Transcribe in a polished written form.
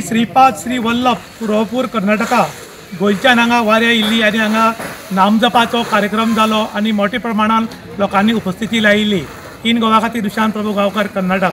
श्रीपाद श्री वल्लभ रोहपूर कर्नाटका गोंयच्यान हांगा वाऱ्या इल्ली आनी हांगा नामजपाचो कार्यक्रम जालो आनी मोठ्या प्रमाणात लोकांनी उपस्थिती लायिल्ली। इन गोवा खातीर दुशांत प्रभू गांवकार, कर्नाटक।